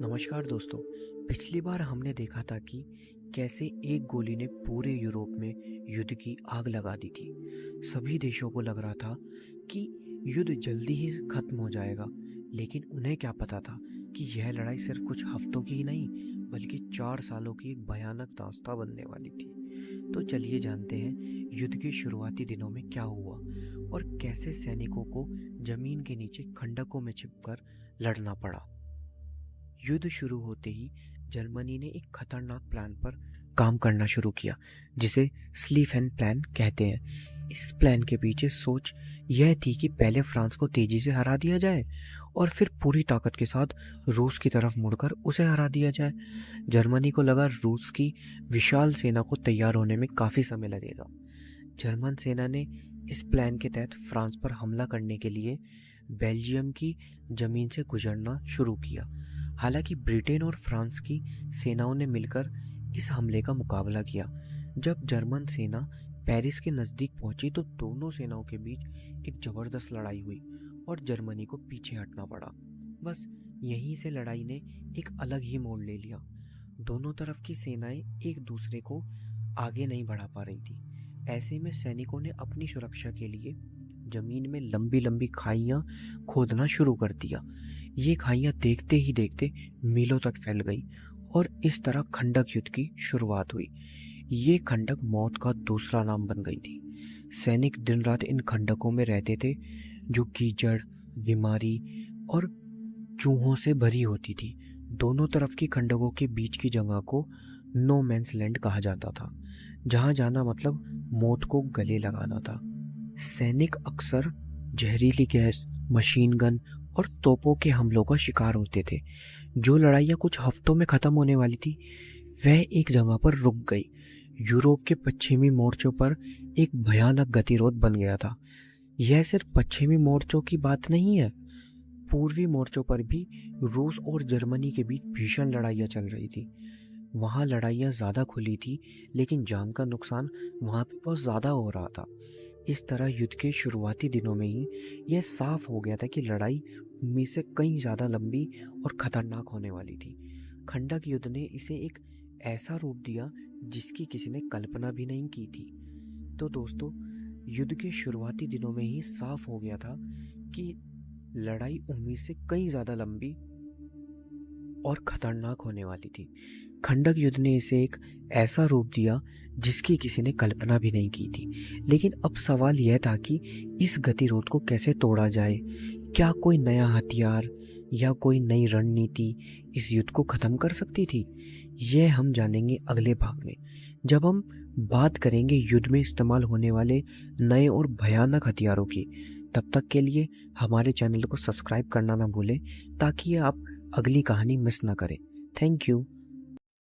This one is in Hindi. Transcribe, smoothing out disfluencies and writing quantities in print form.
नमस्कार दोस्तों। पिछली बार हमने देखा था कि कैसे एक गोली ने पूरे यूरोप में युद्ध की आग लगा दी थी। सभी देशों को लग रहा था कि युद्ध जल्दी ही खत्म हो जाएगा, लेकिन उन्हें क्या पता था कि यह लड़ाई सिर्फ कुछ हफ्तों की ही नहीं बल्कि 4 सालों की एक भयानक दास्तां बनने वाली थी। तो चलिए जानते हैं युद्ध के शुरुआती दिनों में क्या हुआ और कैसे सैनिकों को जमीन के नीचे खंडकों में छिपकर लड़ना पड़ा। युद्ध शुरू होते ही जर्मनी ने एक खतरनाक प्लान पर काम करना शुरू किया, जिसे स्लीफेन प्लान कहते हैं। इस प्लान के पीछे सोच यह थी कि पहले फ्रांस को तेजी से हरा दिया जाए और फिर पूरी ताकत के साथ रूस की तरफ मुड़कर उसे हरा दिया जाए। जर्मनी को लगा रूस की विशाल सेना को तैयार होने में काफ़ी समय लगेगा। जर्मन सेना ने इस प्लान के तहत फ्रांस पर हमला करने के लिए बेल्जियम की जमीन से गुजरना शुरू किया। हालांकि ब्रिटेन और फ्रांस की सेनाओं ने मिलकर इस हमले का मुकाबला किया। जब जर्मन सेना पेरिस के नज़दीक पहुंची तो दोनों सेनाओं के बीच एक ज़बरदस्त लड़ाई हुई और जर्मनी को पीछे हटना पड़ा। बस यहीं से लड़ाई ने एक अलग ही मोड़ ले लिया। दोनों तरफ की सेनाएं एक दूसरे को आगे नहीं बढ़ा पा रही थी। ऐसे में सैनिकों ने अपनी सुरक्षा के लिए जमीन में लंबी लंबी खाइयां खोदना शुरू कर दिया। ये खाइयां देखते ही देखते मीलों तक फैल गई और इस तरह खंडक युद्ध की शुरुआत हुई। ये खंडक मौत का दूसरा नाम बन गई थी। सैनिक दिन रात इन खंडकों में रहते थे, जो कीचड़, बीमारी और चूहों से भरी होती थी। दोनों तरफ की खंडकों के बीच की जगह को नो मैंस लैंड कहा जाता था, जहां जाना मतलब मौत को गले लगाना था। सैनिक अक्सर जहरीली गैस, मशीन गन और तोपों के हमलों का शिकार होते थे। जो लड़ाइयाँ कुछ हफ्तों में ख़त्म होने वाली थी, वह एक जगह पर रुक गई। यूरोप के पश्चिमी मोर्चों पर एक भयानक गतिरोध बन गया था। यह सिर्फ पश्चिमी मोर्चों की बात नहीं है, पूर्वी मोर्चों पर भी रूस और जर्मनी के बीच भीषण लड़ाइयाँ चल रही थी। वहाँ लड़ाइयाँ ज़्यादा खुली थी, लेकिन जान का नुकसान वहाँ पे बहुत ज़्यादा हो रहा था। इस तरह युद्ध के शुरुआती दिनों में ही यह साफ हो गया था कि लड़ाई उम्मीद से कहीं ज़्यादा लंबी और ख़तरनाक होने वाली थी। खंडक युद्ध ने इसे एक ऐसा रूप दिया जिसकी किसी ने कल्पना भी नहीं की थी। तो दोस्तों, युद्ध के शुरुआती दिनों में ही साफ हो गया था कि लड़ाई उम्मीद से कहीं ज़्यादा लंबी और ख़तरनाक होने वाली थी। खंडक युद्ध ने इसे एक ऐसा रूप दिया जिसकी किसी ने कल्पना भी नहीं की थी। लेकिन अब सवाल यह था कि इस गतिरोध को कैसे तोड़ा जाए। क्या कोई नया हथियार या कोई नई रणनीति इस युद्ध को ख़त्म कर सकती थी? यह हम जानेंगे अगले भाग में, जब हम बात करेंगे युद्ध में इस्तेमाल होने वाले नए और भयानक हथियारों की। तब तक के लिए हमारे चैनल को सब्सक्राइब करना ना भूलें, ताकि आप अगली कहानी मिस ना करें। Thank you.